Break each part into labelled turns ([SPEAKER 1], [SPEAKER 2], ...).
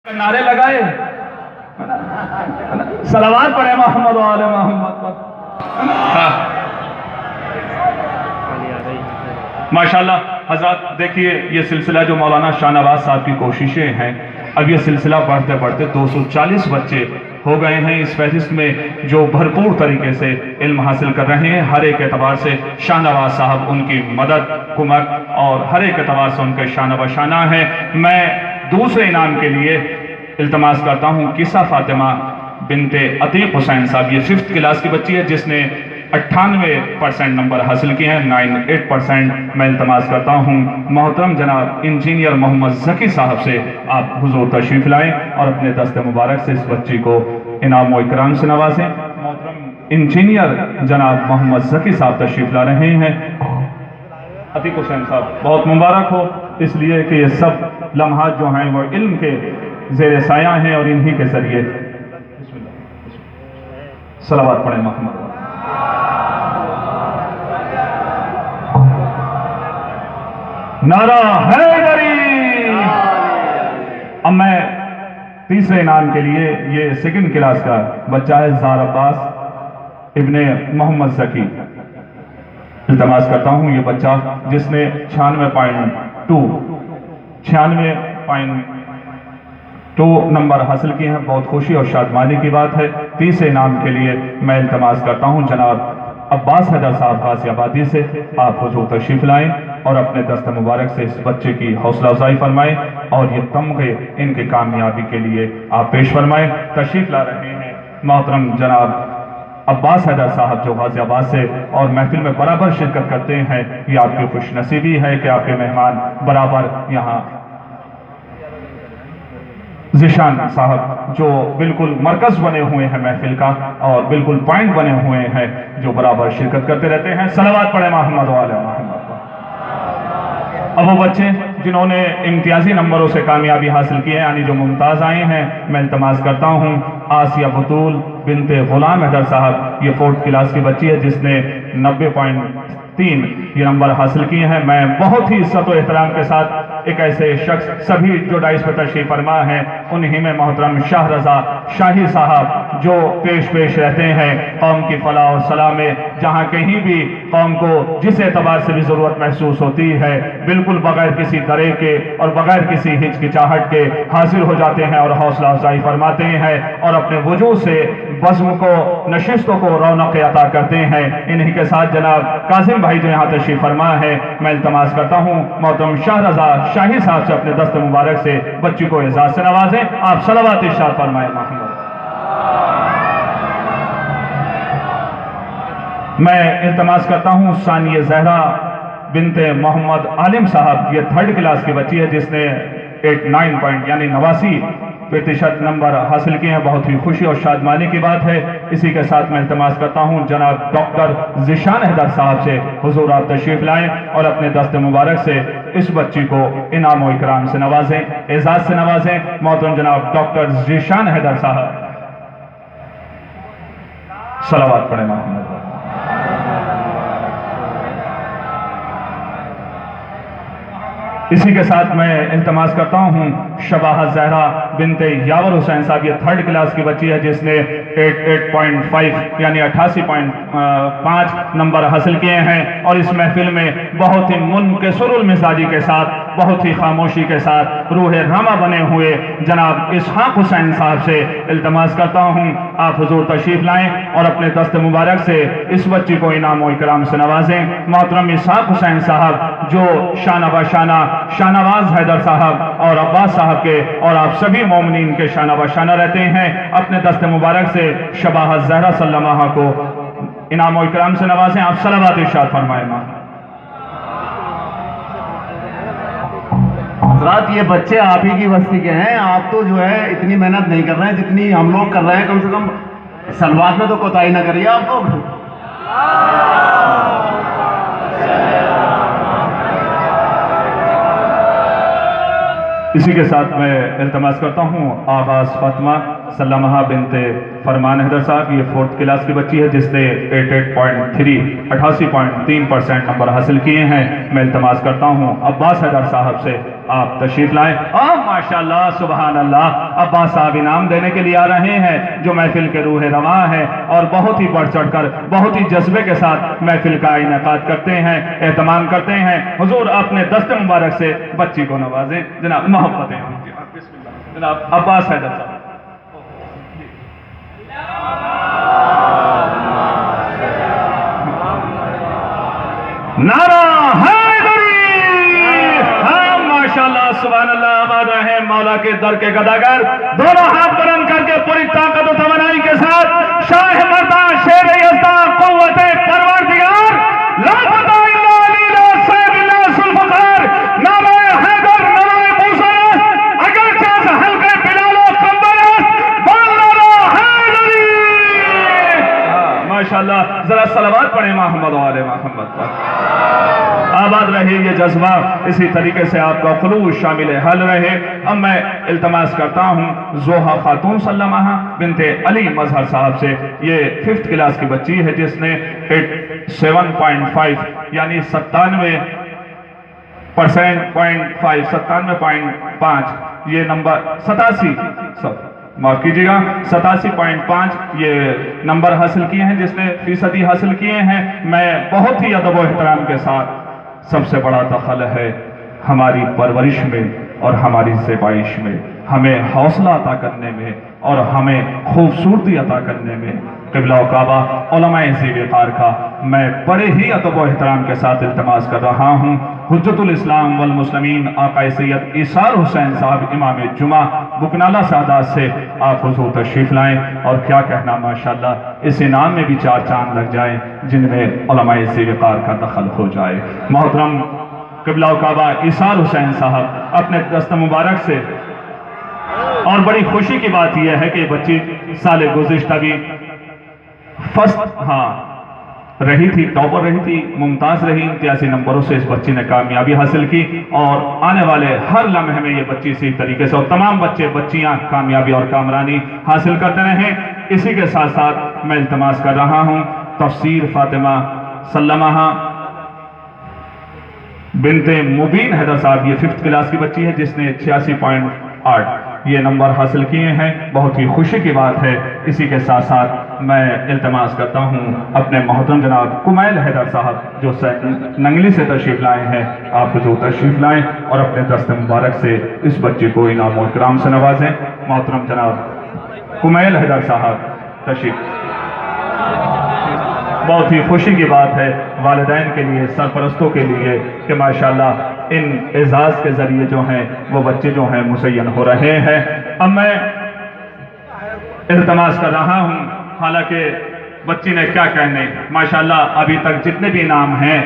[SPEAKER 1] نعرے لگائے صلوات پڑھے محمد و آل محمد پر. ماشاءاللہ حضرات دیکھیے یہ سلسلہ جو مولانا شاہ نواز صاحب کی کوششیں ہیں، اب یہ سلسلہ بڑھتے بڑھتے 240 بچے ہو گئے ہیں اس فہرست میں جو بھرپور طریقے سے علم حاصل کر رہے ہیں. ہر ایک اعتبار سے شاہ نواز صاحب ان کی مدد کمک اور ہر ایک اعتبار سے ان کے شانہ بشانہ ہیں. میں دوسرے انعام کے لیے التماس کرتا ہوں قصہ فاطمہ بنت عتیق حسین صاحب. یہ 5th کلاس کی بچی ہے جس نے 98% نمبر حاصل کیے ہیں، 98%. میں التماس کرتا ہوں محترم جناب انجینئر محمد ذکی صاحب سے آپ حضور تشریف لائیں اور اپنے دست مبارک سے اس بچی کو انعام و اکرام سے نوازیں. محترم انجینئر جناب محمد ذکی صاحب تشریف لا رہے ہیں. عتیق حسین صاحب بہت مبارک ہو، اس لیے کہ یہ سب لمحات جو ہیں وہ علم کے زیر سایہ ہیں اور انہی کے ذریعے صلوات پڑھیں محمد. نعرہ حیدری. اب میں تیسرے انعام کے لیے یہ 2nd کلاس کا بچہ ہے زار عباس ابن محمد ذکی. التماس کرتا ہوں یہ بچہ جس نے 96.2 نمبر حاصل کیے ہیں. بہت خوشی اور شادمانی کی بات ہے. تیسرے انعام کے لیے میں التماس کرتا ہوں جناب عباس حیدر صاحب غازی آبادی سے آپ حضور تشریف لائیں اور اپنے دست مبارک سے اس بچے کی حوصلہ افزائی فرمائیں اور یہ تمغے ان کی کامیابی کے لیے آپ پیش فرمائیں. تشریف لا رہے ہیں محترم جناب عباس حیدر صاحب جو غازی آباد سے اور محفل میں برابر شرکت کرتے ہیں. یہ آپ کی خوش نصیبی ہے کہ آپ کے مہمان برابر یہاں ذیشان صاحب جو بالکل مرکز بنے ہوئے ہیں محفل کا اور بالکل پوائنٹ بنے ہوئے ہیں جو برابر شرکت کرتے رہتے ہیں. صلوات پڑھیں محمد و آل محمد. اب وہ بچے جنہوں نے امتیازی نمبروں سے کامیابی حاصل کی ہے یعنی جو ممتاز آئے ہیں، میں التماس کرتا ہوں آسیہ بطول بنت غلام حیدر صاحب. یہ 4th کلاس کی بچی ہے جس نے 90.3 یہ نمبر حاصل کیے ہیں. میں بہت ہی عزت و احترام کے ساتھ ایک ایسے شخص سبھی جو ڈائس پر تشریف فرما ہیں انہی میں محترم شاہ رضا شاہی صاحب جو پیش رہتے ہیں قوم کی فلاح و صلاح میں. جہاں کہیں بھی قوم کو جس اعتبار سے بھی ضرورت محسوس ہوتی ہے بالکل بغیر کسی درے کے اور بغیر کسی ہچکچاہٹ کے حاضر ہو جاتے ہیں اور حوصلہ افزائی فرماتے ہیں اور اپنے وجود سے بزم کو نشستوں کو رونق عطا کرتے ہیں. انہی کے ساتھ جناب قاسم بھائی جو یہاں تشریف فرما ہے، میں التماس کرتا ہوں محترم شاہ رضا شاہی صاحب سے اپنے دست مبارک سے بچی کو اعزاز سے نوازیں. آپ صلوات ارشاد فرمائیں محمد. میں التماس کرتا ہوں ثانیہ زہرا بنت محمد عالم صاحب. یہ 3rd کلاس کی بچی ہے جس نے 89% نمبر حاصل کیے ہیں. بہت ہی خوشی اور شادمانی کی بات ہے. اسی کے ساتھ میں التماس کرتا ہوں جناب ڈاکٹر ذیشان حیدر صاحب سے حضور آپ تشریف لائیں اور اپنے دست مبارک سے اس بچی کو انعام و اکرام سے نوازیں، اعزاز سے نوازیں. محترم جناب ڈاکٹر ذیشان حیدر صاحب. صلوات پڑھیں محمد. اسی کے ساتھ میں التماس کرتا ہوں شباہ زہرا بنت یاور حسین صاحب. یہ 3rd کلاس کی بچی ہے جس نے 88.5 یعنی 88.5 نمبر حاصل کیے ہیں اور اس محفل میں بہت ہی منکسر المزاجی کے ساتھ بہت ہی خاموشی کے ساتھ روح راما بنے ہوئے جناب اسحاق حسین صاحب سے التماس کرتا ہوں آپ حضور تشریف لائیں اور اپنے دست مبارک سے اس بچی کو انعام و اکرام سے نوازیں. محترم اسحاق حسین صاحب جو شانہ بشانہ شاہ نواز حیدر صاحب اور عباس صاحب کے اور آپ سبھی مومنین کے شانہ بشانہ رہتے ہیں، اپنے دست مبارک سے شباہ زہرا صلی اللہ علیہ کو انعام و اکرام سے نوازیں. آپ صلوات ارشاد فرمائیں.
[SPEAKER 2] حضرات یہ بچے آپ ہی کی بستی کے ہیں. آپ تو جو ہے اتنی محنت نہیں کر رہے ہیں جتنی ہم لوگ کر رہے ہیں. کم سے کم سلوات میں تو کوتاہی نہ کریے آپ لوگ.
[SPEAKER 1] اسی کے ساتھ میں التماس کرتا ہوں آغاز فاطمہ سلمہ بنت فرمان حیدر صاحب. یہ 4th کلاس کی بچی ہے جس نے 88.3 نمبر حاصل کیے ہیں. میں التماس کرتا ہوں عباس حیدر صاحب سے آپ تشریف لائیں. اور ماشاءاللہ سبحان اللہ عباس صاحب انعام دینے کے لیے آ رہے ہیں جو محفل کے روح رواں ہے اور بہت ہی بڑھ چڑھ کر بہت ہی جذبے کے ساتھ محفل کا انعقاد کرتے ہیں, اہتمام کرتے ہیں. حضور اپنے دست مبارک سے بچی کو نوازیں. جناب محبتیں جناب عباس حیدر صاحب. نعرہ حیدری. ہاں ماشاءاللہ سبحان اللہ. آباد رہے مولا کے در کے گداگر. دونوں ہاتھ بلند کر کے پوری طاقت و توانائی کے ساتھ شاہ مردان شیر یزداں قوت پروردگار لا فتح الا علی لا سیب الا ذوالفقار نعرہ حیدر نعرہ موسیٰ اگر چاس حلقے بلال و کمبر بول نعرہ حیدری. ماشاءاللہ ذرا صلوات پڑھیں محمد و آل محمد پر. آباد رہے یہ جذبہ, اسی طریقے سے آپ کا خلوص شامل حل رہے. اب میں التماس کرتا ہوں زوہا خاتون سلمہ بنت علی مظہر صاحب سے. یہ 5th کلاس کی بچی ہے جس نے 7.5 یعنی 97.5 یہ نمبر 87 معاف کیجیے گا 87.5 یہ نمبر حاصل کیے ہیں جس نے فیصدی حاصل کیے ہیں. میں بہت ہی ادب و احترام کے ساتھ سب سے بڑا دخل ہے ہماری پرورش میں اور ہماری زیبائش میں, ہمیں حوصلہ عطا کرنے میں اور ہمیں خوبصورتی عطا کرنے میں. قبلہ و کعبہ علماء ذی وقار کا میں بڑے ہی ادب و احترام کے ساتھ التماس کر رہا ہوں حجت الاسلام والمسلمین آقا سید ایثار حسین صاحب امام جمعہ بکنالہ سعادات سے آپ حضور تشریف لائیں. اور کیا کہنا ماشاءاللہ اس انعام میں بھی 4 چاند لگ جائیں جن میں علماء ذی وقار کا دخل ہو جائے. محترم قبلہ و کعبہ ایثار حسین صاحب اپنے دست مبارک سے, اور بڑی خوشی کی بات یہ ہے کہ بچی سال گزشتہ بھی فرسٹ رہی تھی, ٹاپر رہی تھی, ممتاز رہی. 83 نمبروں سے اس بچی نے کامیابی حاصل کی اور آنے والے ہر لمحے میں یہ بچی اسی طریقے سے اور تمام بچے بچیاں کامیابی اور کامرانی حاصل کرتے رہیں. اسی کے ساتھ ساتھ میں التماس کر رہا ہوں تفسیر فاطمہ سلمہ بنت مبین حیدر صاحب. یہ 5th کلاس کی بچی ہے جس نے 86.8 یہ نمبر حاصل کیے ہیں. بہت ہی خوشی کی بات ہے. اسی کے ساتھ ساتھ میں التماس کرتا ہوں اپنے محترم جناب کمیل حیدر صاحب جو ننگلی سے تشریف لائے ہیں, آپ حضور تشریف لائیں اور اپنے دست مبارک سے اس بچے کو انعام و اکرام سے نوازیں. محترم جناب کمیل حیدر صاحب تشریف. بہت ہی خوشی کی بات ہے والدین کے لیے, سرپرستوں کے لیے کہ ماشاءاللہ ان اعزاز کے ذریعے جو ہیں وہ بچے جو ہیں مزین ہو رہے ہیں. اب میں التماس کر رہا ہوں, حالانکہ بچی نے کیا کہنے, ماشاءاللہ ابھی تک جتنے بھی انعام ہیں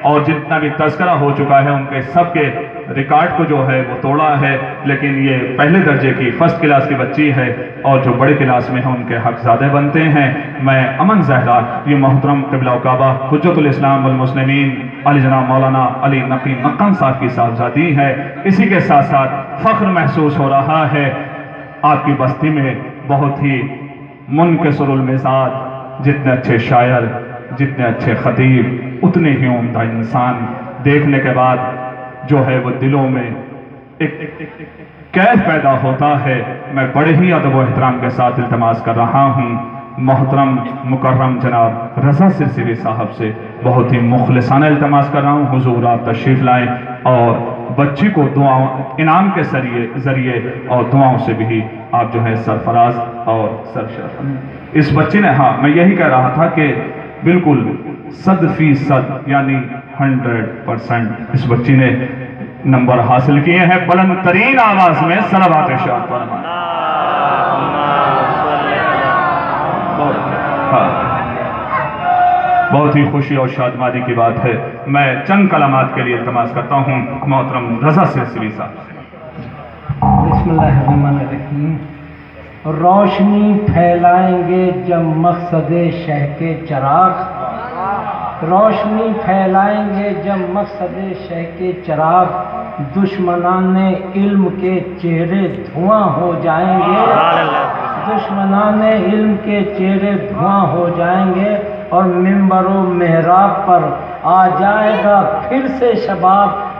[SPEAKER 1] اور جتنا بھی تذکرہ ہو چکا ہے ان کے سب کے ریکارڈ کو جو ہے وہ توڑا ہے. لیکن یہ پہلے درجے کی 1st کلاس کی بچی ہے اور جو بڑے کلاس میں ہیں ان کے حق زیادہ بنتے ہیں. میں امن زہرا یہ محترم قبلہ و کعبہ حجت الاسلام والمسلمین علی جناب مولانا علی نقی نقن صاحب کی صاحبزادی ہے. اسی کے ساتھ ساتھ فخر محسوس ہو رہا ہے آپ کی بستی میں بہت ہی منکسر المزاج, جتنے اچھے شاعر, جتنے اچھے خطیب, اتنے ہی عمدہ انسان. دیکھنے کے بعد جو ہے وہ دلوں میں ایک کیف پیدا ہوتا ہے. میں بڑے ہی ادب و احترام کے ساتھ التماس کر رہا ہوں محترم مکرم جناب رضا سرسری صاحب سے, بہت ہی مخلصانہ التماس کر رہا ہوں حضور آپ تشریف لائیں اور بچی کو دعاؤں انعام کے ذریعے اور دعاؤں سے بھی آپ جو ہے سرفراز اور سرشار. اس بچی نے, میں یہی کہہ رہا تھا کہ بالکل 100% یعنی 100% اس بچی نے نمبر حاصل کیے ہیں. بلند ترین آواز میں صلوات ارشاد فرمائیں. بہت ہی خوشی اور شادمانی کی بات ہے. میں چند کلمات کے لیے التماس کرتا ہوں محترم رضا سرسری صاحب سے.
[SPEAKER 3] بسم اللہ الرحمن الرحیم. روشنی پھیلائیں گے جب مقصد شہ کے چراغ, روشنی پھیلائیں گے جب مقصد شہ کے چراغ, دشمنان علم کے چہرے دھواں ہو جائیں گے, دشمنان علم کے چہرے دھواں ہو جائیں گے اور منبر و محراب پر آ جائے گا پھر سے شباب,